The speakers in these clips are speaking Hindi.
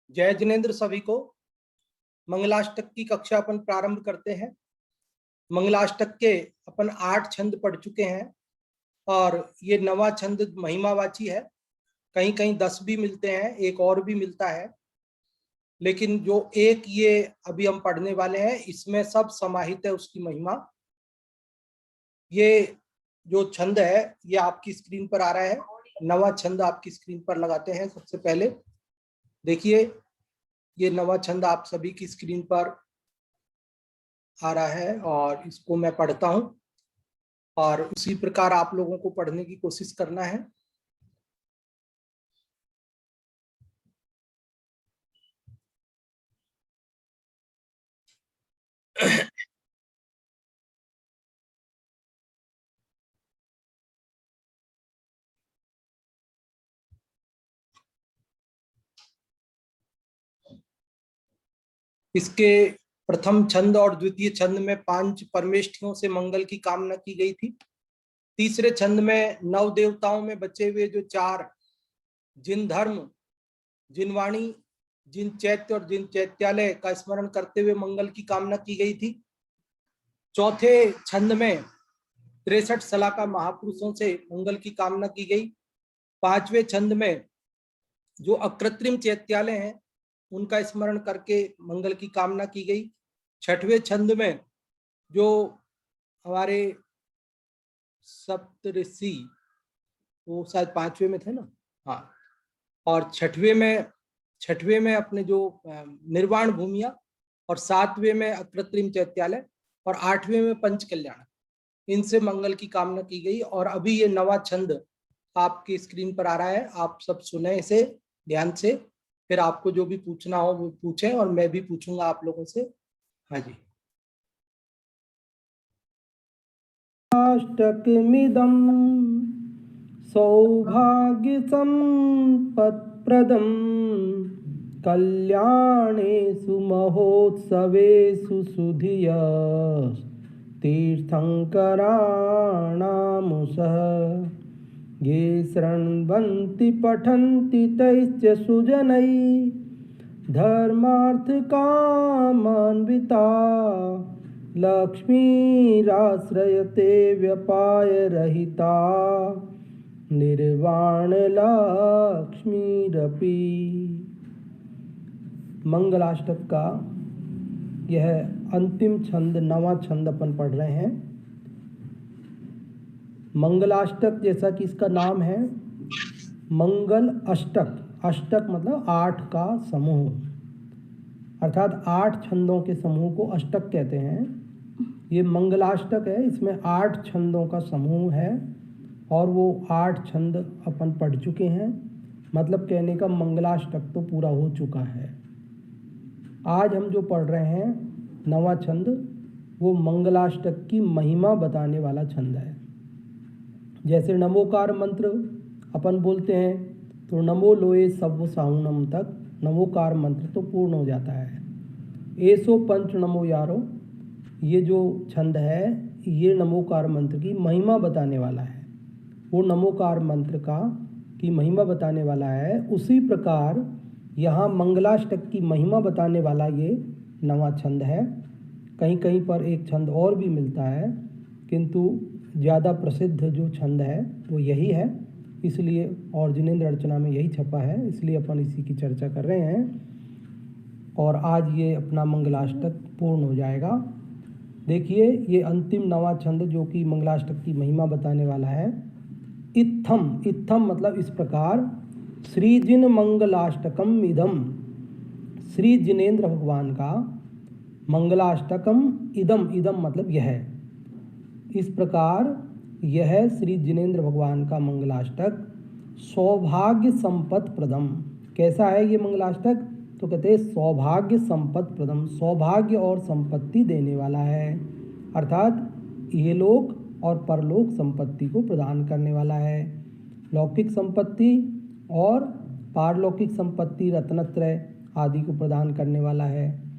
जय जिनेन्द्र सभी को। मंगलाष्टक की कक्षा अपन प्रारंभ करते हैं। मंगलाष्टक के अपन 8 छंद पढ़ चुके हैं और ये 9वां छंद महिमावाची है। कहीं कहीं 10 भी मिलते हैं, एक और भी मिलता है, लेकिन जो एक ये अभी हम पढ़ने वाले हैं इसमें सब समाहित है उसकी महिमा। ये जो छंद है ये आपकी स्क्रीन पर आ रहा है। 9वां छंद आपकी स्क्रीन पर लगाते हैं। सबसे पहले देखिए, ये 9वां छंद आप सभी की स्क्रीन पर आ रहा है और इसको मैं पढ़ता हूं और उसी प्रकार आप लोगों को पढ़ने की कोशिश करना है। इसके प्रथम छंद और द्वितीय छंद में 5 परमेष्ठियों से मंगल की कामना की गई थी। तीसरे छंद में 9 देवताओं में बचे हुए जो 4, जिन धर्म, जिन वाणी, जिन चैत्य और जिन चैत्यालय का स्मरण करते हुए मंगल की कामना की गई थी। चौथे छंद में 63 सलाका महापुरुषों से मंगल की कामना की गई। 5वें छंद में जो अकृत्रिम चैत्यालय हैं उनका स्मरण करके मंगल की कामना की गई। 6वें छंद में जो हमारे सप्तऋषि, वो शायद 5वें में थे ना, हाँ, और 6वें में अपने जो निर्वाण भूमिया, और 7वें में अकृत्रिम चैत्यालय, और 8वें में पंच कल्याण, इनसे मंगल की कामना की गई। और अभी ये 9वां छंद आपकी स्क्रीन पर आ रहा है, आप सब सुने इसे ध्यान से, फिर आपको जो भी पूछना हो वो पूछें और मैं भी पूछूंगा आप लोगों से। हाँ जी। अष्टकमिदं सौभाग्य संपत्प्रदं कल्याणेषु महोत्सवेषु सुधिया तीर्थंकराणामुषः ये शृण्वन्ति पठन्ति तैश्च सुजनै धर्मार्थकामान्विता लक्ष्मीराश्रयते व्यपायरहिता निर्वाण लक्ष्मीरपि। मंगलाष्टक का यह अंतिम छंद 9वां छंद अपन पढ़ रहे हैं। मंगलाष्टक जैसा कि इसका नाम है, मंगल अष्टक। अष्टक मतलब 8 का समूह, अर्थात 8 छंदों के समूह को अष्टक कहते हैं। ये मंगलाष्टक है, इसमें 8 छंदों का समूह है और वो 8 छंद अपन पढ़ चुके हैं। मतलब कहने का मंगलाष्टक तो पूरा हो चुका है। आज हम जो पढ़ रहे हैं 9वां छंद, वो मंगलाष्टक की महिमा बताने वाला छंद है। जैसे नमोकार मंत्र अपन बोलते हैं तो नमो लोए सव्व साहुनम तक नमोकार मंत्र तो पूर्ण हो जाता है। एसो पंच नमो यारो, ये जो छंद है ये नमोकार मंत्र की महिमा बताने वाला है। वो नमोकार मंत्र की महिमा बताने वाला है। उसी प्रकार यहाँ मंगलाष्टक की महिमा बताने वाला ये 9वां छंद है। कहीं कहीं पर एक छंद और भी मिलता है, किंतु ज़्यादा प्रसिद्ध जो छंद है वो यही है, इसलिए और जिनेन्द्र अर्चना में यही छपा है, इसलिए अपन इसी की चर्चा कर रहे हैं। और आज ये अपना मंगलाष्टक पूर्ण हो जाएगा। देखिए, ये अंतिम 9वां छंद जो कि मंगलाष्टक की महिमा बताने वाला है। इत्थम, इत्थम मतलब इस प्रकार, श्रीजिन मंगलाष्टकम इदम, श्री जिनेन्द्र भगवान का मंगलाष्टकम इदम, इदम मतलब यह, इस प्रकार यह श्री जिनेन्द्र भगवान का मंगलाष्टक सौभाग्य संपत्ति प्रदम। कैसा है ये मंगलाष्टक? तो कहते हैं सौभाग्य संपत्ति प्रदम, सौभाग्य और संपत्ति देने वाला है, अर्थात ये लोक और परलोक संपत्ति को प्रदान करने वाला है। लौकिक संपत्ति और पारलौकिक संपत्ति, रत्नत्रय आदि को प्रदान करने वाला है।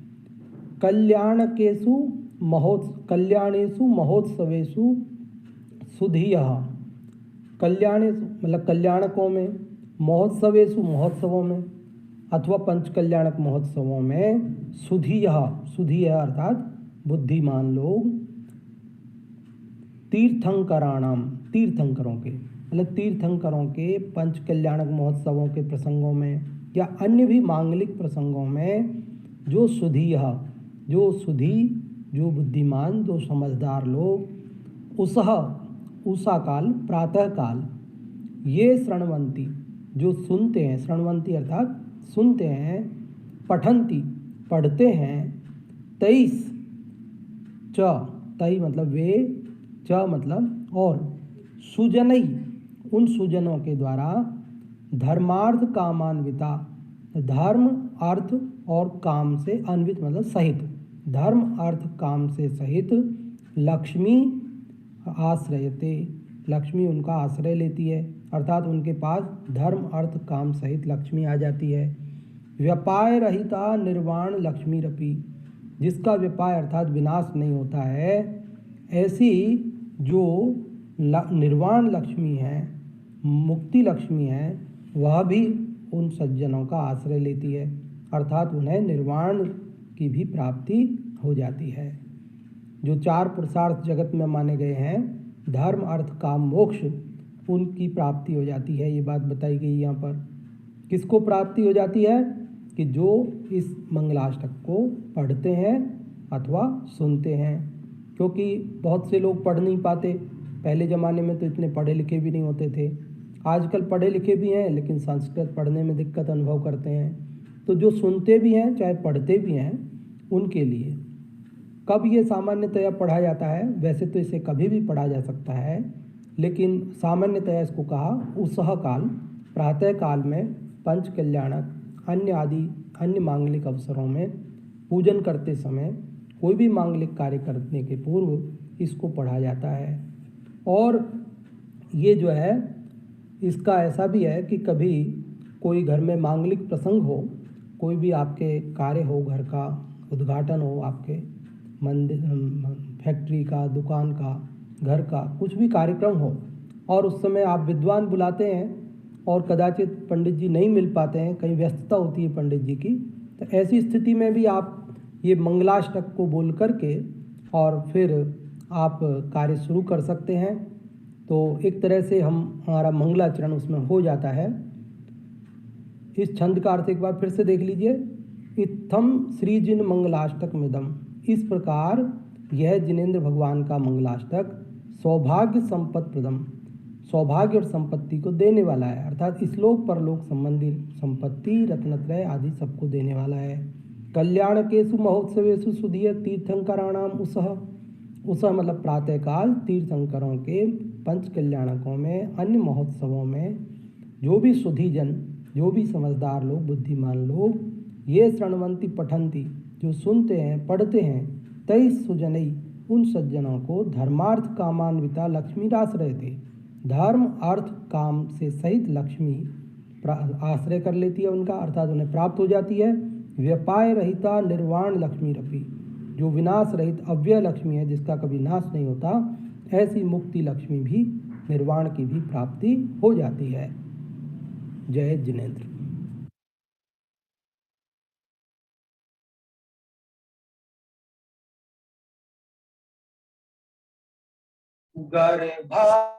कल्याणेषु महोत्सवेषु सुधियः, कल्याणेषु मतलब कल्याणकों में, महोत्सवेषु महोत्सवों में, अथवा पंचकल्याणक महोत्सवों में सुधीय, सुधीय अर्थात बुद्धिमान लोग, तीर्थंकराणाम, तीर्थंकरों के मतलब तीर्थंकरों के पंचकल्याणक महोत्सवों के प्रसंगों में या अन्य भी मांगलिक प्रसंगों में जो सुधीय, जो सुधी, जो बुद्धिमान, जो समझदार लोग, उसह, उषा काल, प्रातः काल, ये श्रणवंती, जो सुनते हैं, श्रणवंती अर्थात सुनते हैं, पठंती, पढ़ते हैं, 23 च, तई मतलब वे, च मतलब और, सुजनई, उन सुजनों के द्वारा, धर्मार्थ कामान्विता, धर्म अर्थ और काम से अन्वित मतलब सहित, धर्म अर्थ काम से सहित, लक्ष्मी आश्रयते, लक्ष्मी उनका आश्रय लेती है, अर्थात उनके पास धर्म अर्थ काम सहित लक्ष्मी आ जाती है। व्यापाय रहिता निर्वाण लक्ष्मी रपी, जिसका व्यापाय अर्थात विनाश नहीं होता है, ऐसी जो निर्वाण लक्ष्मी है, मुक्ति लक्ष्मी है, वह भी उन सज्जनों का आश्रय लेती है, अर्थात उन्हें निर्वाण की भी प्राप्ति हो जाती है। जो 4 पुरुषार्थ जगत में माने गए हैं, धर्म अर्थ काम मोक्ष, उनकी प्राप्ति हो जाती है। ये बात बताई गई यहाँ पर। किसको प्राप्ति हो जाती है? कि जो इस मंगलाष्टक को पढ़ते हैं अथवा सुनते हैं, क्योंकि बहुत से लोग पढ़ नहीं पाते। पहले ज़माने में तो इतने पढ़े लिखे भी नहीं होते थे। आजकल पढ़े लिखे भी हैं लेकिन संस्कृत पढ़ने में दिक्कत अनुभव करते हैं। तो जो सुनते भी हैं चाहे पढ़ते भी हैं, उनके लिए कब ये सामान्यतया पढ़ा जाता है? वैसे तो इसे कभी भी पढ़ा जा सकता है, लेकिन सामान्यतया इसको कहा उसह काल, प्रातः काल में पंच कल्याणक अन्य मांगलिक अवसरों में पूजन करते समय, कोई भी मांगलिक कार्य करने के पूर्व इसको पढ़ा जाता है। और ये जो है, इसका ऐसा भी है कि कभी कोई घर में मांगलिक प्रसंग हो, कोई भी आपके कार्य हो, घर का उद्घाटन हो, आपके मंदिर, फैक्ट्री का, दुकान का, घर का कुछ भी कार्यक्रम हो, और उस समय आप विद्वान बुलाते हैं और कदाचित पंडित जी नहीं मिल पाते हैं, कहीं व्यस्तता होती है पंडित जी की, तो ऐसी स्थिति में भी आप ये मंगलाष्टक को बोल करके और फिर आप कार्य शुरू कर सकते हैं। तो एक तरह से हमारा मंगलाचरण उसमें हो जाता है। इस छंद का अर्थ एक बार फिर से देख लीजिए। इत्थम श्री जिन मंगलाष्टक मिदम, इस प्रकार यह जिनेंद्र भगवान का मंगलाष्टक सौभाग्य संपत्ति प्रदम, सौभाग्य और संपत्ति को देने वाला है, अर्थात इस लोक परलोक संबंधी संपत्ति, रत्नत्रय आदि सबको देने वाला है। कल्याण केसु महोत्सवेसु सुधीय तीर्थंकराणाम उसह, उसह मतलब प्रातःकाल, तीर्थंकरों के पंच कल्याणकों में, अन्य महोत्सवों में जो भी सुधीजन, जो भी समझदार लोग, बुद्धिमान लोग, ये श्रणवंती पठंती, जो सुनते हैं पढ़ते हैं, तई सुजनई, उन सज्जनों को धर्मार्थ कामान्विता लक्ष्मी आश्रय थे, धर्म अर्थ काम से सहित लक्ष्मी आश्रय कर लेती है उनका, अर्थात उन्हें प्राप्त हो जाती है। व्यपाय रहिता निर्वाण लक्ष्मी रपी, जो विनाश रहित अव्यय लक्ष्मी है, जिसका कभी नाश नहीं होता, ऐसी मुक्ति लक्ष्मी भी, निर्वाण की भी प्राप्ति हो जाती है। जय जिनेंद्र। गर्भा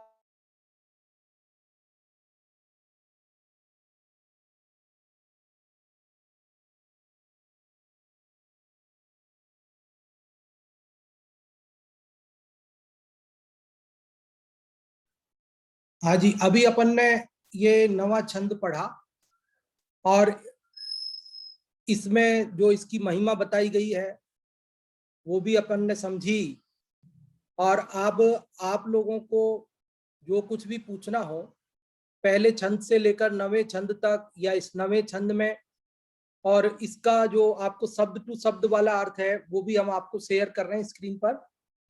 हाँ जी, अभी अपन ने ये नवा छंद पढ़ा और इसमें जो इसकी महिमा बताई गई है वो भी अपन ने समझी। और अब आप लोगों को जो कुछ भी पूछना हो, पहले छंद से लेकर नवे छंद तक, या इस नवे छंद में, और इसका जो आपको शब्द टू शब्द वाला अर्थ है वो भी हम आपको शेयर कर रहे हैं स्क्रीन पर,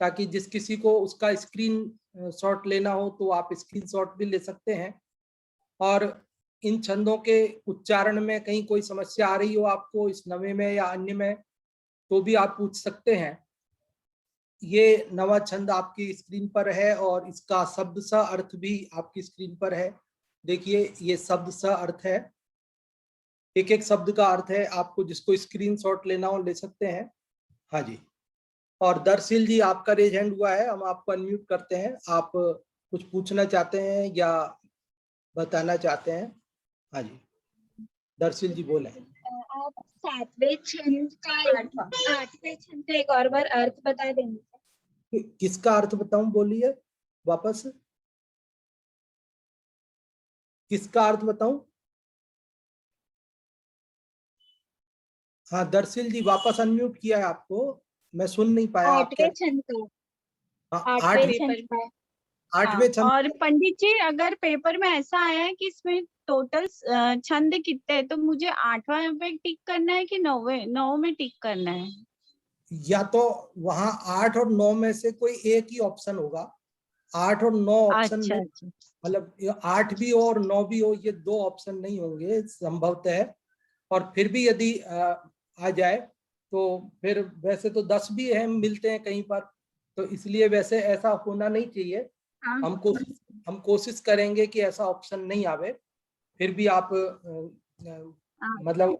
ताकि जिस किसी को उसका स्क्रीन शॉट लेना हो तो आप स्क्रीन शॉट भी ले सकते हैं। और इन छंदों के उच्चारण में कहीं कोई समस्या आ रही हो आपको इस नवे में या अन्य में, तो भी आप पूछ सकते हैं। ये नवा छंद आपकी स्क्रीन पर है और इसका शब्द सा अर्थ भी आपकी स्क्रीन पर है। देखिए, ये शब्द सा अर्थ है। एक एक शब्द का अर्थ है, आपको जिसको स्क्रीनशॉट लेना हो ले सकते हैं। हाँ जी। और दरअसल जी आपका रेज हैंड हुआ है, हम आपको अनम्यूट करते हैं। आप कुछ पूछना चाहते हैं या बताना चाहते हैं? हाँ जी, दरअसल जी बोले। आप आठवें छंद का एक और बार अर्थ बता देंगे? किसका अर्थ बताऊं, बोलिए वापस, किसका अर्थ बताऊं? हाँ दरअसल जी वापस अनम्यूट किया है आपको, मैं सुन नहीं पाया आप क्या। आठवें छंद का। हाँ आठवें छंद का। हाँ, आठवें छंद। और पंडित जी अगर पेपर में ऐसा आया है कि इसमें टोटल छंद कितने हैं, तो मुझे 8वां पे टिक करना है कि 9 में टिक करना है? या तो वहां 8 और 9 में से कोई एक ही ऑप्शन होगा, 8 और 9 ऑप्शन अच्छा नहीं, अच्छा। मतलब 8 भी हो और 9 भी हो, ये दो ऑप्शन नहीं होंगे संभवतः। और फिर भी यदि आ जाए तो फिर वैसे तो 10 भी है, मिलते हैं कहीं पर, तो इसलिए वैसे ऐसा होना नहीं चाहिए। हाँ हम कोशिश करेंगे कि ऐसा ऑप्शन नहीं आवे। फिर भी आप मतलब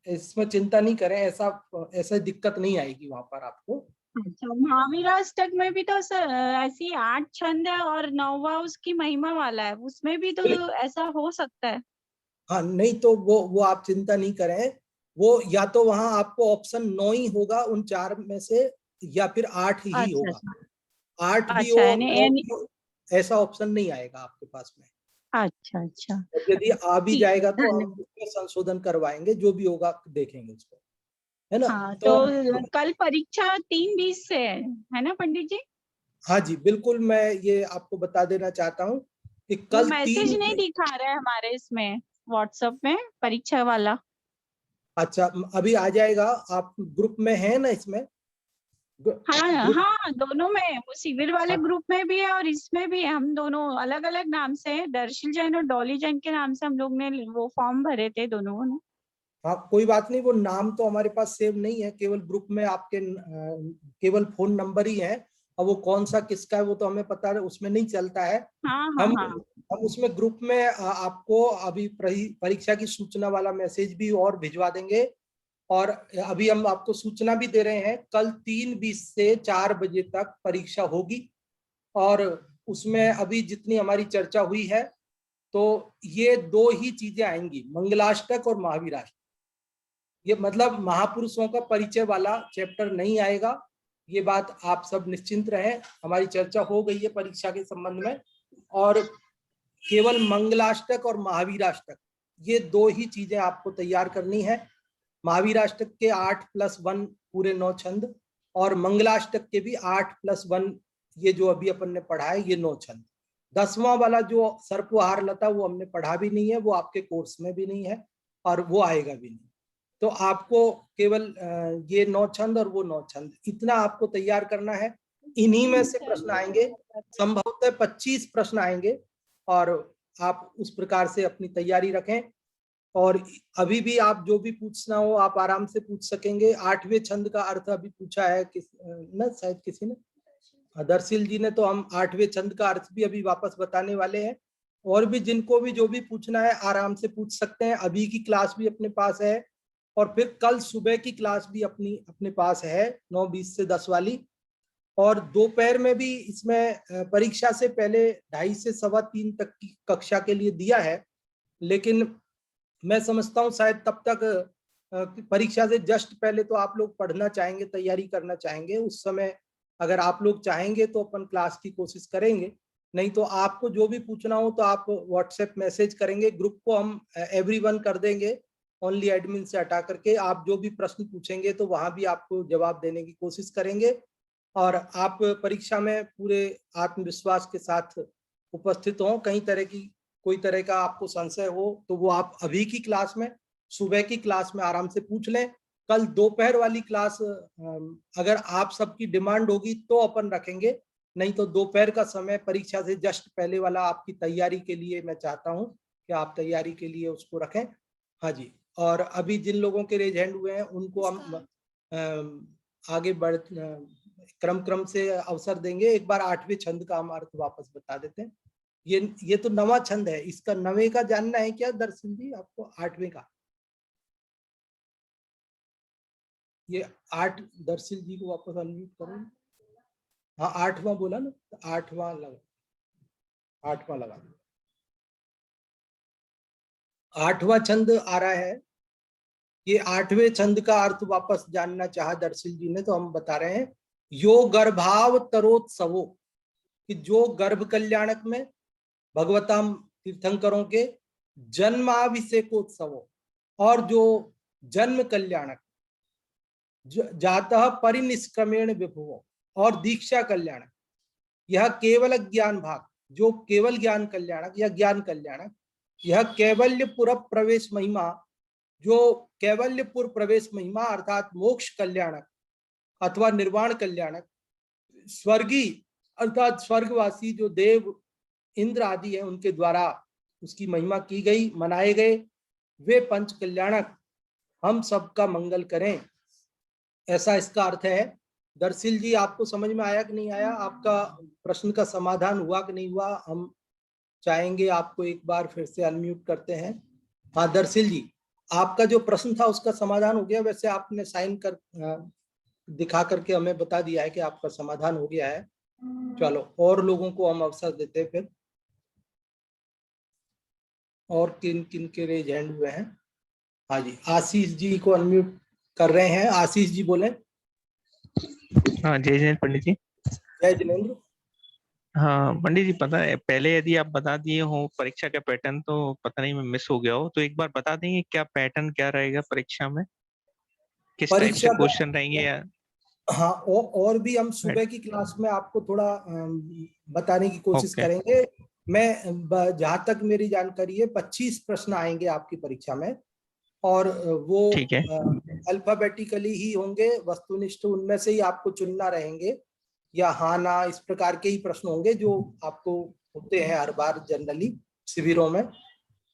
इसमें चिंता नहीं करें, ऐसा दिक्कत नहीं आएगी वहां पर आपको। अच्छा, महावीराष्टक में भी तो सर ऐसी 8 छंद है और 9वां उसकी महिमा वाला है, उसमें भी तो ऐसा हो सकता है? हाँ नहीं, तो वो आप चिंता नहीं करें, वो या तो वहां आपको ऑप्शन 9 ही होगा उन 4 में से, या फिर 8 ही अच्छा होगा। अच्छा। 8 भी अच्छा हो यानी 9 भी हो, ऐसा ऑप्शन नहीं आएगा आपके पास में। अच्छा अच्छा। और यदि आ भी ठीक है, जाएगा तो हम धन्यवाद। उसमें संशोधन करवाएंगे, जो भी होगा देखेंगे उसको, है ना। हाँ, तो तो कल परीक्षा 3:20 से है ना पंडित जी? हाँ जी बिल्कुल, मैं ये आपको बता देना चाहता हूँ कि वो कल मैसेज 3। नहीं दिखा रहा है हमारे इसमें व्हाट्सएप में, परीक्षा वाला। अच्छा अभी आ जाएगा, आप ग्रुप में है ना इसमें? हाँ ग्रुप। हाँ, दोनों में, वो शिविर वाले ग्रुप में भी है और इसमें भी है। हम दोनों अलग अलग नाम से हैं, दर्शिल जैन और डॉली जैन के नाम से हम लोग ने वो फॉर्म भरे थे दोनों ने। हाँ कोई बात नहीं, वो नाम तो हमारे पास सेव नहीं है, केवल ग्रुप में आपके केवल फोन नंबर ही है। और वो कौन सा किसका है वो तो हमें पता है, उसमें नहीं चलता है। हाँ हाँ हम हाँ। हम उसमें ग्रुप में आपको अभी परीक्षा की सूचना वाला मैसेज भी और भिजवा देंगे। और अभी हम आपको सूचना भी दे रहे हैं, कल 3:20 से 4 बजे तक परीक्षा होगी। और उसमें अभी जितनी हमारी चर्चा हुई है, तो ये दो ही चीजें आएंगी, मंगलाष्टक और महावीराष्टक। ये मतलब महापुरुषों का परिचय वाला चैप्टर नहीं आएगा, ये बात आप सब निश्चिंत रहें। हमारी चर्चा हो गई है परीक्षा के संबंध में, और केवल मंगलाष्टक और महावीराष्टक, ये दो ही चीजें आपको तैयार करनी है। महावीराष्टक के 8+1 पूरे 9 छंद, और मंगलाष्टक के भी 8+1, ये जो अभी अपन ने पढ़ा है ये 9 छंद। 10वां वाला जो सर्पहार लता वो हमने पढ़ा भी नहीं है, वो आपके कोर्स में भी नहीं है और वो आएगा भी नहीं। तो आपको केवल ये 9 छंद और वो 9 छंद, इतना आपको तैयार करना है। इन्हीं में से प्रश्न आएंगे, संभवतः 25 प्रश्न आएंगे, और आप उस प्रकार से अपनी तैयारी रखें। और अभी भी आप जो भी पूछना हो आप आराम से पूछ सकेंगे। 8वें छंद का अर्थ अभी पूछा है ना, शायद किसी ने, दरसिल जी ने, तो हम 8वें छंद का अर्थ भी अभी वापस बताने वाले हैं। और भी जिनको भी जो भी पूछना है आराम से पूछ सकते हैं, अभी की क्लास भी अपने पास है, और फिर कल सुबह की क्लास भी अपने पास है 9:20 से 10 वाली। और दोपहर में भी इसमें परीक्षा से पहले 2:30 से 2:15 तक की कक्षा के लिए दिया है, लेकिन मैं समझता हूँ शायद तब तक परीक्षा से जस्ट पहले तो आप लोग पढ़ना चाहेंगे, तैयारी करना चाहेंगे। उस समय अगर आप लोग चाहेंगे तो अपन क्लास की कोशिश करेंगे, नहीं तो आपको जो भी पूछना हो तो आप व्हाट्सएप मैसेज करेंगे, ग्रुप को हम एवरीवन कर देंगे, ओनली एडमिन से हटा करके। आप जो भी प्रश्न पूछेंगे तो वहां भी आपको जवाब देने की कोशिश करेंगे। और आप परीक्षा में पूरे आत्मविश्वास के साथ उपस्थित हों। कई तरह की कोई तरह का आपको संशय हो तो वो आप अभी की क्लास में, सुबह की क्लास में आराम से पूछ लें। कल दोपहर वाली क्लास अगर आप सबकी डिमांड होगी तो अपन रखेंगे, नहीं तो दोपहर का समय परीक्षा से जस्ट पहले वाला आपकी तैयारी के लिए मैं चाहता हूं कि आप तैयारी के लिए उसको रखें। हाँ जी। और अभी जिन लोगों के रेज हैंड हुए हैं उनको हम आगे बढ़ क्रम से अवसर देंगे। एक बार 8वें छंद का हम अर्थ वापस बता देते हैं। ये तो नवा छंद है, इसका नवे का जानना है क्या दर्शन जी आपको, 8वें का? ये 8 दर्शिल जी को वापस अनम्यूट करो। हाँ 8वां बोला ना, 8वां लगा, 8वां लगा। 8वां छंद आ रहा है। ये 8वें छंद का अर्थ वापस जानना चाहा दर्शिल जी ने, तो हम बता रहे हैं, यो गर्भाव तरोत्सवो, कि जो गर्भ कल्याणक में भगवताम तीर्थंकरों के जन्माभिषेकोत्सव, और जो जन्म कल्याणक जातः परिनिष्क्रमेण विभुवो, और दीक्षा कल्याणक, यह केवल ज्ञान भाग, जो केवल ज्ञान कल्याणक या ज्ञान कल्याणक, यह कैवल्यपुर प्रवेश महिमा, जो कैवल्यपुर प्रवेश महिमा अर्थात मोक्ष कल्याणक अथवा निर्वाण कल्याणक, स्वर्गीय अर्थात स्वर्गवासी जो देव इंद्र आदि है उनके द्वारा उसकी महिमा की गई, मनाए गए वे पंच कल्याणक हम सबका मंगल करें, ऐसा इसका अर्थ है। दर्शिल जी आपको समझ में आया कि नहीं आया? आपका प्रश्न का समाधान हुआ कि नहीं हुआ? हम चाहेंगे आपको एक बार फिर से अनम्यूट करते हैं। हाँ दर्शिल जी, आपका जो प्रश्न था उसका समाधान हो गया। वैसे आपने साइन कर दिखा करके हमें बता दिया है कि आपका समाधान हो गया है। चलो और लोगों को हम अवसर देते हैं फिर। और किन किन के रेज हैंड हुए हैं? हाँ जी, आशीष जी को अनम्यूट कर रहे हैं। आशीष जी बोले। हाँ जय जय पंडित जी। जय जिनेन्द्र। हाँ पंडित जी, पता है पहले यदि आप बता दिए हो परीक्षा का पैटर्न तो पता नहीं मैं मिस हो गया हो, तो एक बार बता देंगे क्या पैटर्न क्या रहेगा परीक्षा में, किस टाइप से परीक्षा क्वेश्चन रहेंगे या? हाँ और भी हम सुबह की क्लास में आपको थोड़ा बताने की कोशिश ओके करेंगे। मैं जहाँ तक मेरी जानकारी है 25 प्रश्न आएंगे आपकी परीक्षा में, और वो ठीक है। अल्फाबेटिकली ही होंगे, वस्तुनिष्ठ उनमें से ही आपको चुनना रहेंगे, या हाँ ना इस प्रकार के ही प्रश्न होंगे जो आपको होते हैं हर बार जनरली शिविरों में,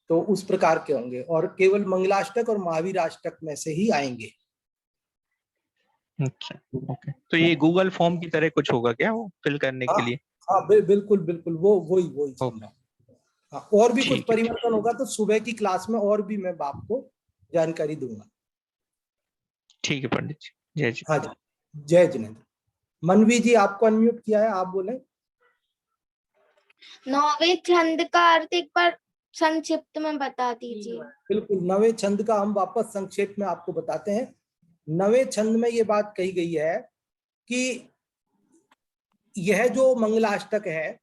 तो उस प्रकार के होंगे, और केवल मंगलाष्टक और महावीराष्टक में से ही आएंगे। अच्छा ओके, तो ये गूगल फॉर्म की तरह कुछ होगा क्या वो फिल करने हाँ के लिए? हाँ बिल्कुल बिल्कुल, वो वही ओके संभव। हाँ और भी कुछ ठीक है ठीक। परिवर्तन होगा तो सुबह की क्लास में और भी मैं आपको जानकारी दूंगा। ठीक है पंडित जी, जय जी। हाँ जी, जय जिनेन्द्र। मनवी जी आपको अनम्यूट किया है, आप बोले। 9वें छंद का अर्थ एक बार संक्षिप्त में बता दीजिए। बिल्कुल, 9वें छंद का हम वापस संक्षेप में आपको बताते हैं। 9वें छंद में ये बात कही गई है कि यह जो मंगलाष्टक है,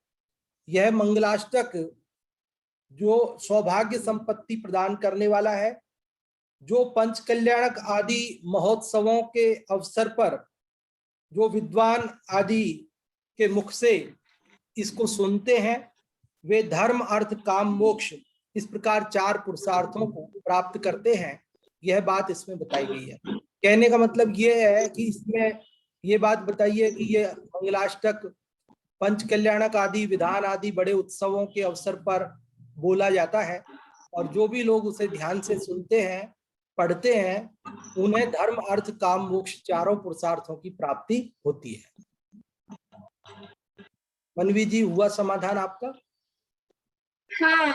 यह मंगलाष्टक जो सौभाग्य संपत्ति प्रदान करने वाला है, जो पंच कल्याणक आदि महोत्सवों के अवसर पर जो विद्वान आदि के मुख से इसको सुनते हैं, वे धर्म अर्थ काम मोक्ष इस प्रकार 4 पुरुषार्थों को प्राप्त करते हैं, यह बात इसमें बताई गई है। कहने का मतलब यह है कि इसमें ये बात बताइए कि ये मंगलाष्टक पंच कल्याणक आदि विधान आदि बड़े उत्सवों के अवसर पर बोला जाता है, और जो भी लोग उसे ध्यान से सुनते हैं, पढ़ते हैं, उन्हें धर्म अर्थ काम मोक्ष 4 पुरुषार्थों की प्राप्ति होती है। मनवी जी हुआ समाधान आपका? हाँ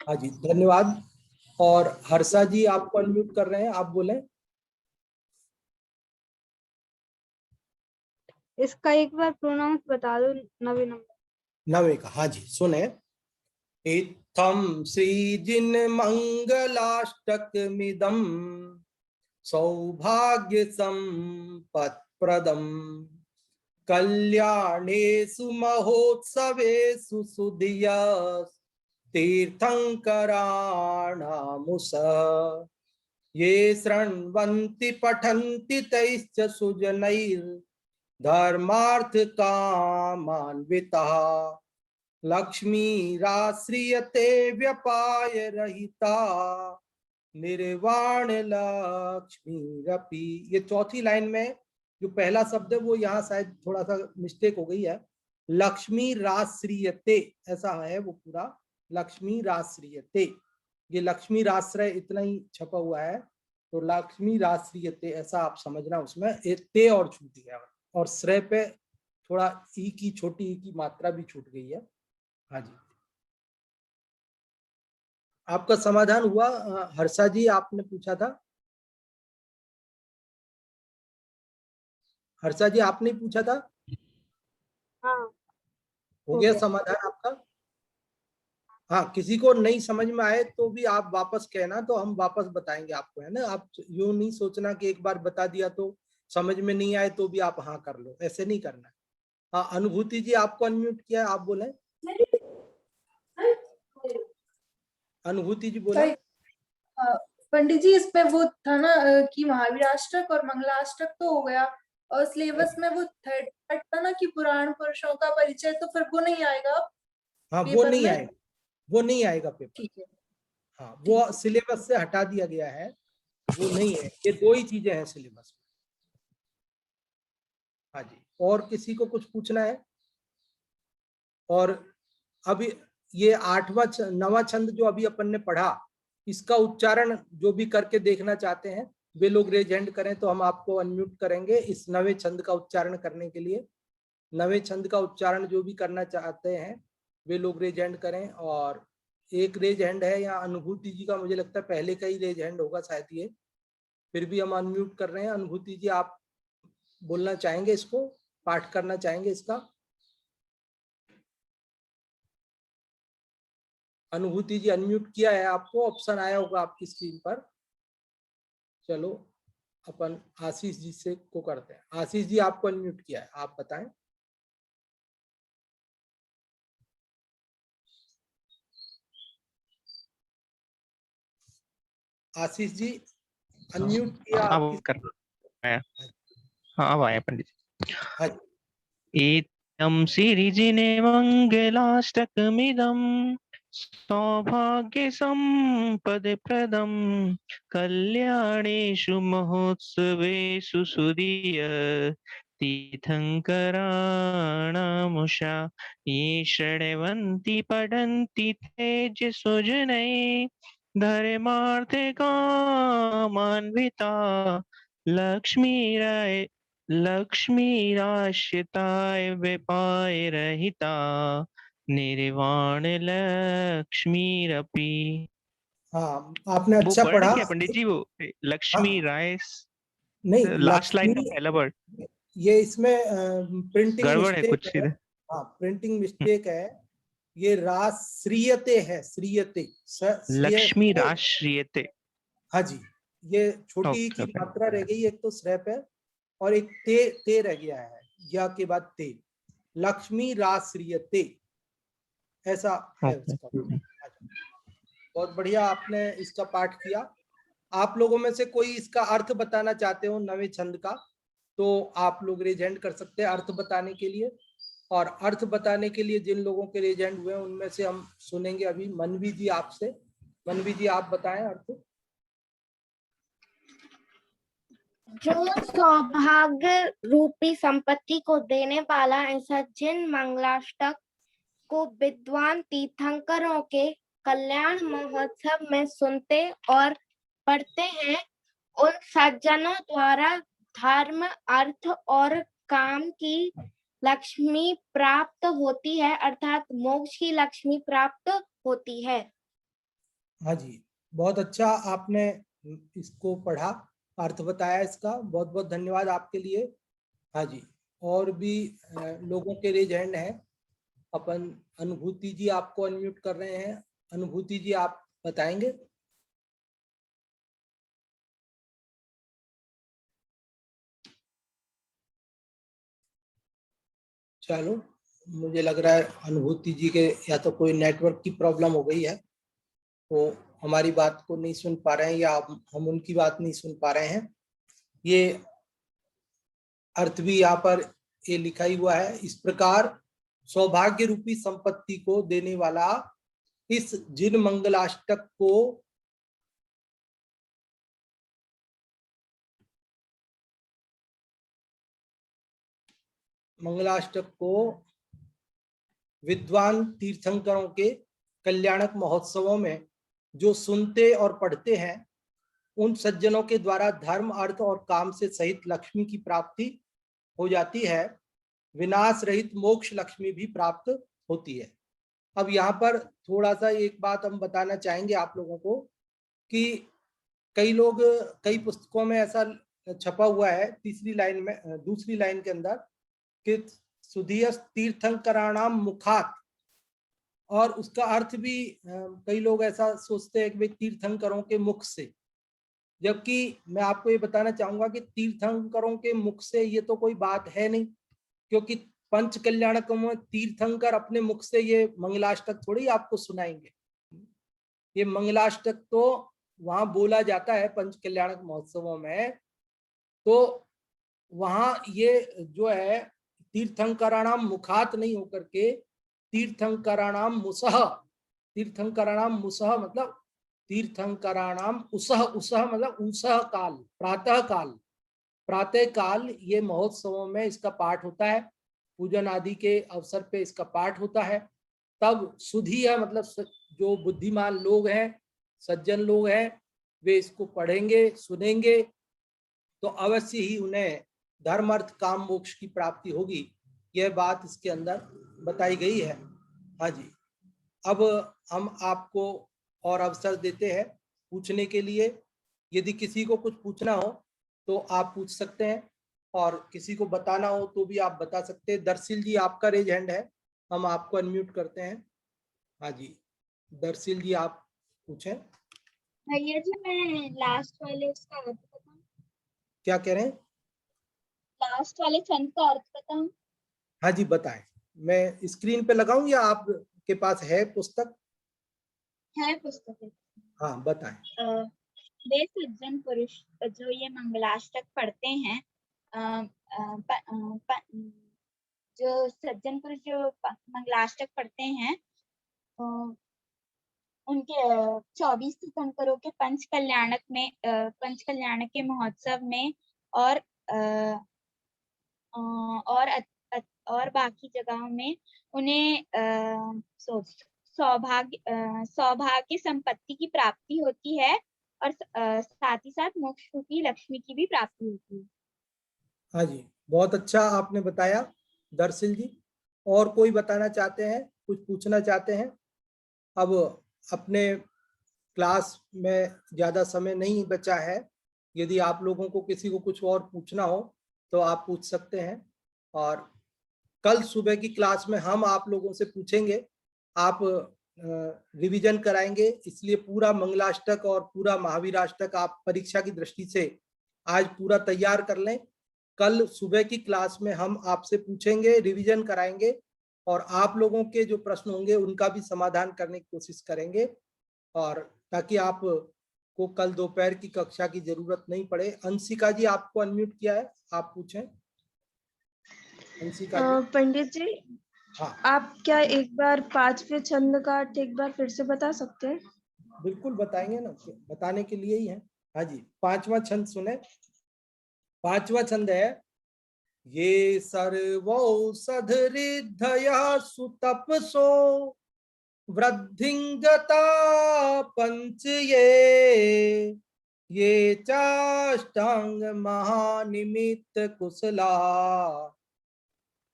हाँ जी धन्यवाद। और हर्षा जी आपको अनम्यूट कर रहे हैं, आप बोले। इसका एक बार प्रोनाउंस बता दो, 9वें नंबर। 9वें का हाँ जी सुने। इत्थम श्री जिन मंगलाष्टक मिदम सौभाग्य संपत् प्रदम कल्याणेषु महोत्सवेषु सुधिया तीर्थंकराणामुष ये शृण्वन्ति पठन्ति तैश्च सुजनैर् धर्मार्थ कामान्विताः लक्ष्मीराश्रियते व्यपाय रहिता निर्वाण लक्ष्मीरपि। ये चौथी लाइन में जो पहला शब्द है वो यहाँ शायद थोड़ा सा मिस्टेक हो गई है, लक्ष्मी राश्रियते ऐसा है वो पूरा, लक्ष्मी राश्रियते, ये लक्ष्मी राश्रय इतना ही छपा हुआ है, तो लक्ष्मी राश्रियते ऐसा आप समझना, उसमें एक ते और छूट गया, और श्रय पे थोड़ा ई की छोटी ई की मात्रा भी छूट गई है। हाँ जी आपका समाधान हुआ। हर्षा जी आपने पूछा था। हर्षा जी आपने पूछा था, हाँ हो हो गया गया। समाधान आपका? हाँ, किसी को नहीं समझ में आए तो भी आप वापस कहना, तो हम वापस बताएंगे आपको, है ना। आप यूं नहीं सोचना कि एक बार बता दिया तो समझ में नहीं आए तो भी आप हाँ कर लो, ऐसे नहीं करना है। हाँ, अनुभूति जी आपको अनम्यूट किया है, आप बोले। अनुभूति जी बोले। पंडित जी इस पे वो था ना कि महावीराष्टक और मंगलाष्टक तो हो गया, और सिलेबस में वो थर्ड पार्ट था ना कि पुराण पुरुषों का परिचय, तो फिर वो नहीं आएगा हाँ, वो पेपर नहीं में? आएगा, वो नहीं आएगा पेपर। ठीक है। हाँ, वो सिलेबस से हटा दिया गया है, वो नहीं है। ये दो ही चीजें हैं सिलेबस में। हाँ जी, और किसी को कुछ पूछना है? और अभी ये 9वां छंद जो अभी अपन ने पढ़ा, इसका उच्चारण जो भी करके देखना चाहते हैं वे लोग रेज हैंड करें, तो हम आपको अनम्यूट करेंगे इस 9वें छंद का उच्चारण करने के लिए। 9वें छंद का उच्चारण जो भी करना चाहते हैं वे लोग रेज हैंड करें। और एक रेज हैंड है यहाँ अनुभूति जी का, मुझे लगता है पहले का ही रेज हैंड होगा शायद ये, फिर भी हम अनम्यूट कर रहे हैं। अनुभूति जी आप बोलना चाहेंगे, इसको पाठ करना चाहेंगे इसका? अनुभूति जी अनम्यूट किया है, आपको ऑप्शन आया होगा आपकी स्क्रीन पर। चलो अपन आशीष जी से को करते हैं। आशीष जी आपको अनम्यूट किया है, आप बताएं। आशीष जी अनम्यूट किया अब आपकी। कर आया। हाँ अब आया पंडित जी। हाँ जी। एतं सिरिजिने मङ्गलाष्टकमिदं सौभाग्यसम्पदप्रदं कल्याणेषु महोत्सवेषु सुदीय तीर्थङ्कराणामुषा ये शृण्वन्ति पठन्ति तेजसुजनैः धर्मार्थे कामान्विता लक्ष्मीराय लक्ष्मीराश्रिताय विपाय रहिता निर्वाण लक्ष्मीरपि। हाँ, आपने वो अच्छा वर्ड पढ़ा। क्या पंडित जी, वो लक्ष्मी हाँ, राय नहीं लास्ट लाइन का लक्ष्मी, पहला वर्ड ये इसमें प्रिंटिंग गड़बड़ है मिस्टेक कुछ है। इधर। हाँ, प्रिंटिंग मिस्टेक है। ये राश्रियते है, श्रियते लक्ष्मी राश्रियते। हाँ जी, ये छोटी ओके की ओके। मात्रा रह गई, एक तो श्रेप है और एक ते ते रह गया है, या के बाद ते। लक्ष्मी राश्रियते ऐसा है उसका। बहुत बढ़िया, आपने इसका पाठ किया। आप लोगों में से कोई इसका अर्थ बताना चाहते हो 9वें छंद का, तो आप लोग रेज हैंड कर सकते हैं अर्थ बताने के लिए। और अर्थ बताने के लिए जिन लोगों के रेज हैंड हुए हैं उनमें से हम सुनेंगे अभी मनवी जी आपसे। मनवी जी आप बताएं अर्थ। जो सौभाग्य रूपी संपत्ति को देने वाला ऐसा जिन मंगलाष्टक को विद्वान तीर्थंकरों के कल्याण महोत्सव में सुनते और पढ़ते हैं, उन सज्जनों द्वारा धर्म अर्थ और काम की लक्ष्मी प्राप्त होती है, अर्थात मोक्ष की लक्ष्मी प्राप्त होती है। हाँ जी, बहुत अच्छा आपने इसको पढ़ा, अर्थ बताया इसका, बहुत बहुत धन्यवाद आपके लिए। हाँ जी, और भी लोगों के रेज हैंड है। अपन अनुभूति जी आपको अनम्यूट कर रहे हैं। अनुभूति जी आप बताएंगे। चलो, मुझे लग रहा है अनुभूति जी के या तो कोई नेटवर्क की प्रॉब्लम हो गई है, वो हमारी बात को नहीं सुन पा रहे हैं या हम उनकी बात नहीं सुन पा रहे हैं। ये अर्थ भी यहाँ पर ये लिखा ही हुआ है, इस प्रकार सौभाग्य रूपी संपत्ति को देने वाला इस जिन मंगलाष्टक को विद्वान तीर्थंकरों के कल्याणक महोत्सवों में जो सुनते और पढ़ते हैं, उन सज्जनों के द्वारा धर्म अर्थ और काम से सहित लक्ष्मी की प्राप्ति हो जाती है, विनाश रहित मोक्ष लक्ष्मी भी प्राप्त होती है। अब यहाँ पर थोड़ा सा एक बात हम बताना चाहेंगे आप लोगों को कि कई लोग कई पुस्तकों में ऐसा छपा हुआ है तीसरी लाइन में, दूसरी लाइन के अंदर कि सुधीयस तीर्थंकराणाम मुखात, और उसका अर्थ भी कई लोग ऐसा सोचते हैं कि भाई तीर्थंकरों के मुख से, जबकि मैं आपको ये बताना चाहूंगा कि तीर्थंकरों के मुख से ये तो कोई बात है नहीं, क्योंकि पंच कल्याणकों में तीर्थंकर अपने मुख से ये मंगलाष्टक थोड़ी आपको सुनाएंगे। ये मंगलाष्टक तो वहां बोला जाता है पंच कल्याणक महोत्सवों में, तो वहां ये जो है तीर्थंकराणाम मुखात नहीं होकर के तीर्थंकराणाम मुसह, तीर्थंकराणाम मुसह मतलब तीर्थंकराणाम उसह, उसह मतलब उसह काल, प्रातः काल, प्रातः काल ये महोत्सवों में इसका पाठ होता है, पूजन आदि के अवसर पे इसका पाठ होता है। तब सुधी है मतलब जो बुद्धिमान लोग हैं, सज्जन लोग हैं, वे इसको पढ़ेंगे, सुनेंगे, तो अवश्य ही उन्हें धर्म अर्थ काम मोक्ष की प्राप्ति होगी। यह बात इसके अंदर बताई गई है। हाँ जी, अब हम आपको और अवसर देते हैं पूछने के लिए। यदि किसी को कुछ पूछना हो तो आप पूछ सकते हैं, और किसी को बताना हो तो भी आप बता सकते हैं। दरसिल जी, आपका रेज हैंड है, हम आपको अनम्यूट करते हैं। हाँ जी, दरसिल जी आप पूछें। भैया जी मैं लास्ट वाले उसका अर्थ बताऊं? क्या कह रहे हैं? लास्ट वाले छंद का अर्थ बताऊं? हाँ जी बताएं। मैं स्क्रीन पे लगाऊं या आपके पास है पुस्तक? है पुस्तक है। हाँ बताएं। वे सज्जन पुरुष जो ये मंगलाष्टक पढ़ते हैं, जो सज्जन पुरुष जो मंगलाष्टक पढ़ते हैं, उनके 24 तीर्थंकरों के पंच कल्याणक के महोत्सव में और और बाकी जगहों में उन्हें सौभाग्य संपत्ति की प्राप्ति होती है, और साथ ही साथ मोक्ष रूपी लक्ष्मी की भी प्राप्ति होती है। हाँ जी, बहुत अच्छा आपने बताया दरसिल जी। और कोई बताना चाहते हैं, कुछ पूछना चाहते हैं? अब अपने क्लास में ज़्यादा समय नहीं बचा है, यदि आप लोगों को किसी को कुछ और पूछना हो तो आप पूछ सकते हैं, और कल सुबह की क्लास में हम आप लोगों से पूछेंगे। आप रिवीजन कराएंगे, इसलिए पूरा मंगलाष्टक और पूरा महावीराष्टक आप परीक्षा की दृष्टि से आज पूरा तैयार कर लें। कल सुबह की क्लास में हम आपसे पूछेंगे, रिवीजन कराएंगे, और आप लोगों के जो प्रश्न होंगे उनका भी समाधान करने की कोशिश करेंगे, और ताकि आप को कल दोपहर की कक्षा की जरूरत नहीं पड़े। अंशिका जी, आपको अनम्यूट किया है, आप पूछें। अंशिका जी। पंडित जी, हाँ आप क्या एक बार 5वें छंद का अर्थ एक बार फिर से बता सकते हैं? बिल्कुल बताएंगे ना, बताने के लिए ही है। हाँ जी, 5वां छंद सुने। 5वां छंद है, ये सर्वौषध रिद्धया सुतपसो वृद्धिंगता पंच ये चाष्टांग महानिमित्त कुशला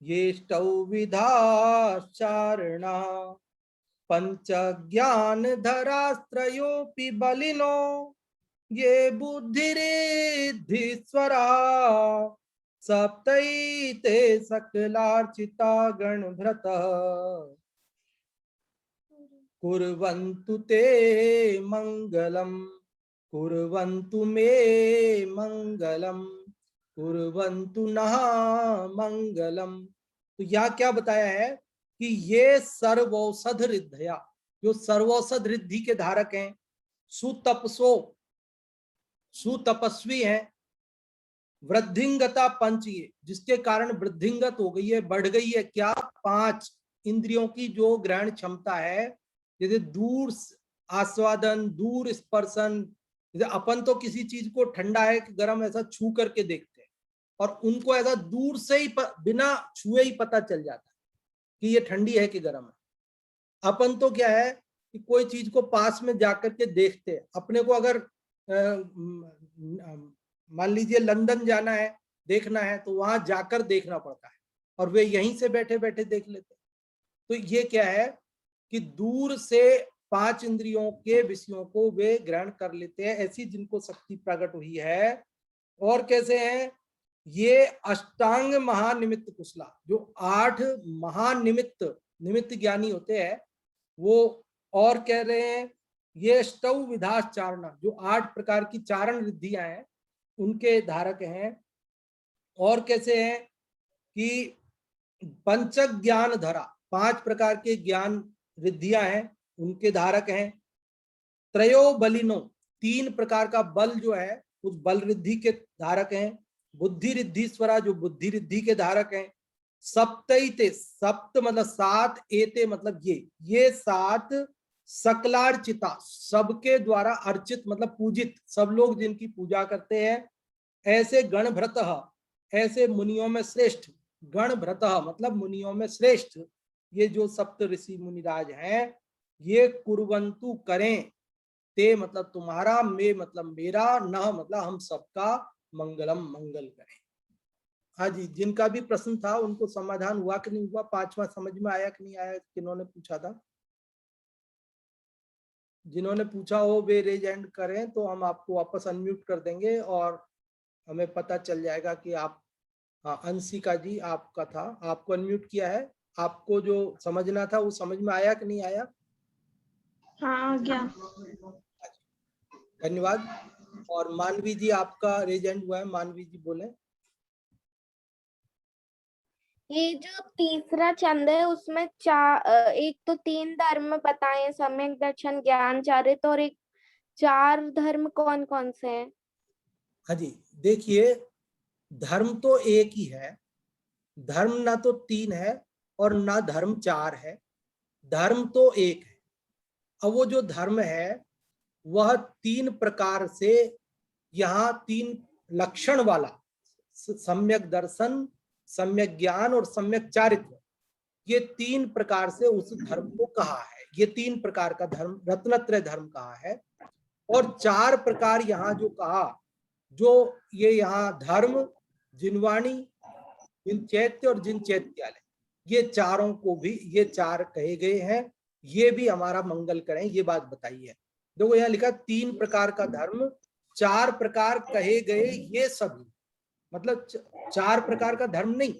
ये ष्टौ विधाचारणा पंच ज्ञान धरास्त्रयोपि बलिनो ये बुद्धिरिद्धीश्वरा सप्तैते सकलार्चिता गणभृत कुर्वन्तु ते मंगलम, कुर्वन्तु मे मंगलम, कुर्वन्तु नः मंगलम। तो यहाँ क्या बताया है कि ये सर्वौषध रिद्धया, जो सर्वौषध रिद्धि के धारक हैं, सुतपसो, सुतपस्वी हैं, वृद्धिंगता पंच, ये जिसके कारण वृद्धिंगत हो गई है, बढ़ गई है क्या? 5 इंद्रियों की जो ग्रहण क्षमता है, जैसे दूर आस्वादन, दूर स्पर्शन, जैसे अपन तो किसी चीज को ठंडा है कि गर्म ऐसा छू करके देखते हैं, और उनको ऐसा दूर से ही बिना छुए ही पता चल जाता है कि ये ठंडी है कि गर्म है। अपन तो क्या है कि कोई चीज को पास में जाकर के देखते हैं। अपने को अगर मान लीजिए लंदन जाना है, देखना है, तो वहां जाकर देखना पड़ता है, और वे यहीं से बैठे बैठे देख लेते हैं। तो ये क्या है कि दूर से 5 इंद्रियों के विषयों को वे ग्रहण कर लेते हैं। ऐसी जिनको शक्ति प्रकट हुई है, और कैसे हैं? ये अष्टांग महानिमित्त कुशला, जो 8 महानिमित्त निमित्त ज्ञानी होते हैं वो। और कह रहे हैं ये अष्टौ विधास चारणा, जो 8 प्रकार की चारण रिद्धियां हैं उनके धारक हैं। और कैसे हैं कि पंचक ज्ञान धरा, 5 प्रकार के ज्ञान रिद्धियां हैं उनके धारक हैं। त्रयो बलिनो, 3 प्रकार का बल जो है उस बल रिद्धि के धारक हैं। बुद्धि रिद्धीश्वरा, जो बुद्धि रिद्धि के धारक हैं। सप्तैते, सप्त मतलब 7, एते मतलब ये 7 सकलार्चिता, सबके द्वारा अर्चित मतलब पूजित, सब लोग जिनकी पूजा करते हैं। ऐसे गणभृतः, ऐसे मुनियों में श्रेष्ठ, गणभृतः मतलब मुनियों में श्रेष्ठ, ये जो सप्त ऋषि मुनिराज हैं ये कुर्वन्तु करें, ते मतलब तुम्हारा, मे मतलब मेरा, न मतलब हम सबका मंगलम मंगल करें। हाँ जी, जिनका भी प्रश्न था उनको समाधान हुआ कि नहीं हुआ? 5वां समझ में आया कि नहीं आया? किन्होंने पूछा था? जिन्होंने पूछा हो वे रेज हैंड करें तो हम आपको वापस अनम्यूट कर देंगे और हमें पता चल जाएगा कि आप। हाँ, अंशिका जी आपका था, आपको अनम्यूट किया है। आपको जो समझना था वो समझ में आया कि नहीं आया? हाँ आ गया। धन्यवाद। और मानवी जी आपका रेज हैंड हुआ है, मानवी जी बोले। ये जो तीसरा छंद है उसमें एक तो 3 धर्म बताए, सम्यक दर्शन, ज्ञान, चारित्र, और एक 4 धर्म कौन कौन से हैं? हाँ जी, देखिए धर्म तो एक ही है, धर्म ना तो 3 है और ना धर्म 4 है, धर्म तो एक है। अब वो जो धर्म है वह 3 प्रकार से, यहाँ 3 लक्षण वाला, सम्यक दर्शन, सम्यक ज्ञान और सम्यक चारित्र, ये 3 प्रकार से उस धर्म को कहा है। ये 3 प्रकार का धर्म रत्नत्रय धर्म कहा है। और 4 प्रकार यहाँ जो कहा, जो ये यहाँ धर्म, जिनवाणी, जिन चैत्य और जिन चैत्यालय, ये चारों को भी, ये 4 कहे गए हैं, ये भी हमारा मंगल करें, ये बात बताई है। देखो यहाँ लिखा 3 प्रकार का धर्म, 4 प्रकार कहे गए, ये सभी मतलब 4 प्रकार का धर्म नहीं,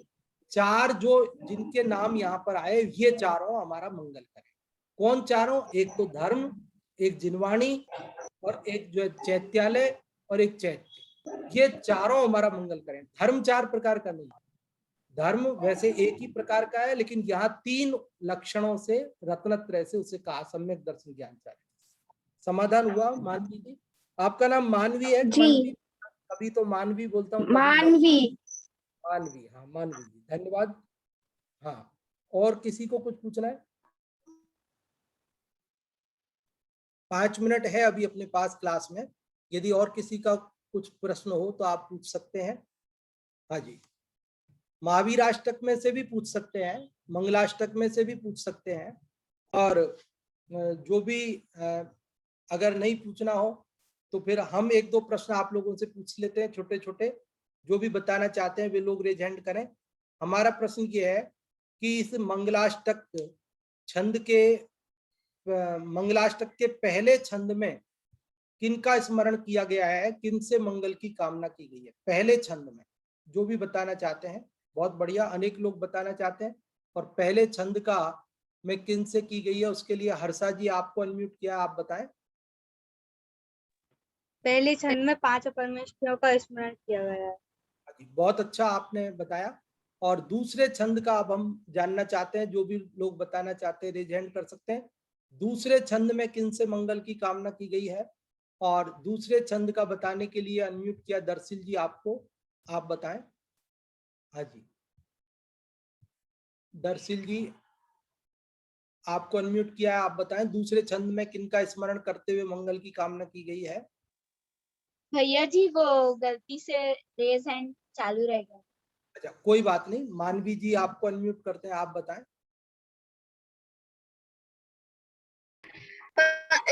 4 जो जिनके नाम यहाँ पर आए ये चारों हमारा मंगल करें। कौन चारों? एक तो धर्म, एक जिनवाणी और एक जो है चैत्यालय और एक चैत्य, ये चारों हमारा मंगल करें। धर्म 4 प्रकार का नहीं, धर्म वैसे एक ही प्रकार का है, लेकिन यहाँ 3 लक्षणों से रत्नत्रय से उसे कहा सम्यक दर्शन ज्ञान चारित्र। समाधान हुआ मानवी जी? आपका नाम मानवी है? जी। मानवी, कभी तो मानवी बोलता हूँ, मानवी। मानवी, हाँ मानवी जी, धन्यवाद। हाँ, और किसी को कुछ पूछना है? 5 मिनट है अभी अपने पास क्लास में, यदि और किसी का कुछ प्रश्न हो तो आप पूछ सकते हैं। हाँ जी, महावीराष्टक में से भी पूछ सकते हैं, मंगलाष्टक में से भी पूछ सकते हैं, और जो भी अगर नहीं पूछना हो तो फिर हम 1-2 प्रश्न आप लोगों से पूछ लेते हैं, छोटे छोटे। जो भी बताना चाहते हैं वे लोग रेज हैंड करें। हमारा प्रश्न ये है कि इस मंगलाष्टक छंद के, मंगलाष्टक के पहले छंद में किनका स्मरण किया गया है, किनसे मंगल की कामना की गई है? पहले छंद में जो भी बताना चाहते हैं, बहुत बढ़िया, अनेक लोग बताना चाहते हैं। और पहले छंद का में किनसे की गई है उसके लिए हर्षा जी आपको अनम्यूट किया, आप बताएं। पहले छंद में 5 परमेष्ठियों का स्मरण किया गया है। बहुत अच्छा आपने बताया। और दूसरे छंद का अब हम जानना चाहते हैं, जो भी लोग बताना चाहते हैं रेज हैंड कर सकते हैं। दूसरे छंद में किनसे मंगल की कामना की गई है? और दूसरे छंद का बताने के लिए अनम्यूट किया दर्शिल जी आपको, आप बताएं। हाँ जी, दर्शिल जी आपको अनम्यूट किया है, आप बताएं दूसरे छंद में किनका स्मरण करते हुए मंगल की कामना की गई है? भैया जी वो गलती से रेज हैंड चालू रह गया। अच्छा, कोई बात नहीं, मानवी जी आपको अनम्यूट करते हैं, आप बताएं।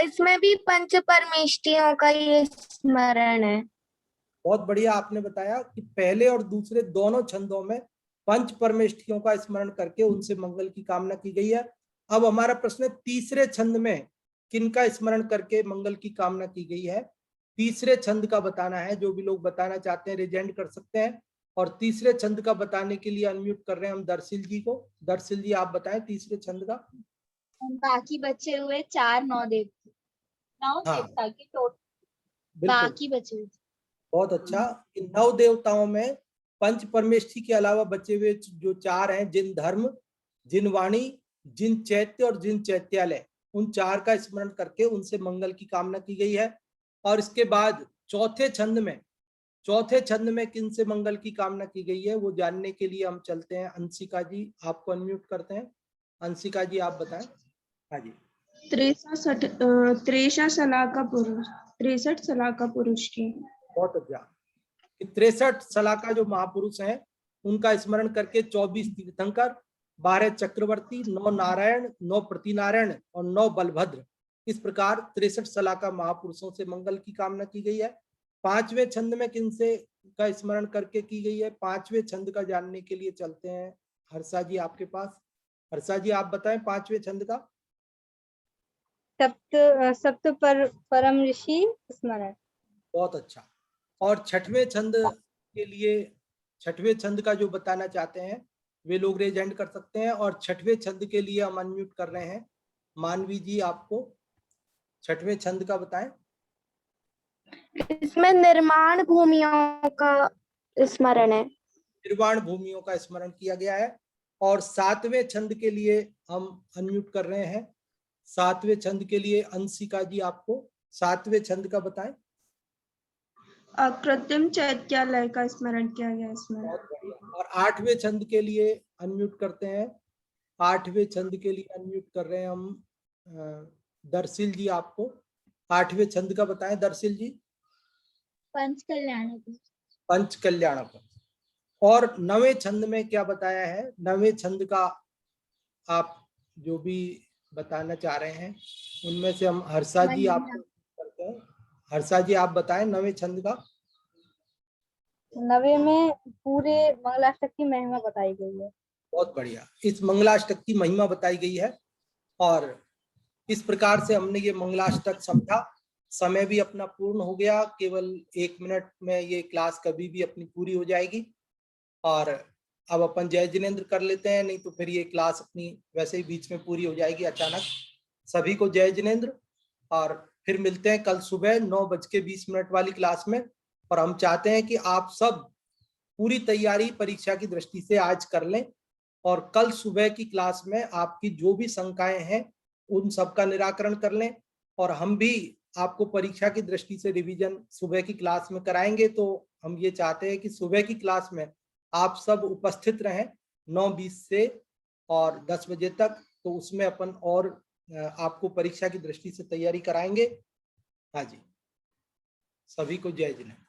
इसमें भी पंच परमेष्ठियों का ये स्मरण है। बहुत बढ़िया आपने बताया कि पहले और दूसरे दोनों छंदों में पंच परमेष्ठियों का स्मरण करके उनसे मंगल की कामना की गई है। अब हमारा प्रश्न है तीसरे छंद में किनका स्मरण करके मंगल की कामना की गई है? तीसरे छंद का बताना है। जो भी लोग बताना चाहते हैं रेजेंड कर सकते हैं। और तीसरे छंद का बताने के लिए अनम्यूट कर रहे हैं हम दरसिल जी को। दरसिल जी आप बताएं तीसरे छंद का। बाकी बचे हुए 4 9 देवता, 9 हाँ। देवता के टोटल बिल्कुल, बाकी बचे हुए। बहुत अच्छा। इन 9 देवताओं में पंच परमेष्ठी के अलावा बचे हुए जो 4 हैं, जिन धर्म, जिन वाणी, जिन चैत्य और जिन चैत्यालय, उन 4 का स्मरण करके उनसे मंगल की कामना की गई है। और इसके बाद चौथे छंद में किन से मंगल की कामना की गई है वो जानने के लिए हम चलते हैं। अंशिका जी आपको अनम्यूट करते हैं। अंशिका जी आप बताएं। हाँ जी। 63 सलाह का पुरुष की। बहुत अच्छा। 63 सलाह का जो महापुरुष हैं उनका स्मरण करके 24 तीर्थंकर, 12 चक्रवर्ती, 9 नारायण, 9 प्रतिनारायण और 9 बलभद्र, इस प्रकार 63 सलाह का महापुरुषों से मंगल की कामना की गई है। 5वें छंद में किनसे का स्मरण करके की गई है? 5वें छंद का जानने के लिए चलते हैं हर्षा जी आपके पास। हर्षा जी आप बताएं 5वें छंद का। सप्त परम ऋषि स्मरण। बहुत अच्छा। और 6वें छंद के लिए, 6वें छंद का जो बताना चाहते हैं वे लोग रेज एंड कर सकते हैं। और 6वें छंद के लिए हम अनम्यूट कर रहे हैं मानवी जी आपको। 6वें छंद का बताएं। इसमें निर्माण भूमियों का स्मरण है। निर्वाण भूमियों का स्मरण किया गया है। और 7वें छंद के लिए हम अनम्यूट कर रहे हैं। 7वें छंद के लिए अंशिका जी आपको 7वें छंद का बताएं। कृत्रिम चैत्यालय का स्मरण किया गया इसमें। बहुत बढ़िया। और 8वें छंद के लिए अनम्यूट करते हैं। 8वें छंद के लिए अनम्यूट कर रहे हैं हम दरसिल जी आपको। 8वें छंद का बताएं दरसिल जी। पंच कल्याणक। पंच कल्याणक। और 9वें छंद में क्या बताया है? 9वें छंद का आप जो भी बताना चाह रहे हैं उनमें से हम हर्षा जी आपको करते हैं। हर्षा जी आप बताएं 9वें छंद का। 9वें में पूरे मंगलाष्टक की महिमा बताई गई है। बहुत बढ़िया। इस मंगलाष्टक की महिमा बताई गई है। और इस प्रकार से हमने ये मंगलाष्टक समझा। समय भी अपना पूर्ण हो गया। केवल 1 मिनट में ये क्लास कभी भी अपनी पूरी हो जाएगी। और अब अपन जय जिनेंद्र कर लेते हैं, नहीं तो फिर ये क्लास अपनी वैसे ही बीच में पूरी हो जाएगी अचानक। सभी को जय जिनेंद्र। और फिर मिलते हैं कल सुबह 9:20 वाली क्लास में। और हम चाहते हैं कि आप सब पूरी तैयारी परीक्षा की दृष्टि से आज कर लें। और कल सुबह की क्लास में आपकी जो भी शंकाएं हैं उन सब का निराकरण कर लें। और हम भी आपको परीक्षा की दृष्टि से रिवीजन सुबह की क्लास में कराएंगे। तो हम ये चाहते हैं कि सुबह की क्लास में आप सब उपस्थित रहें 9:20 से और 10 बजे तक। तो उसमें अपन और आपको परीक्षा की दृष्टि से तैयारी कराएंगे। हाँ जी, सभी को जय जिनेंद्र।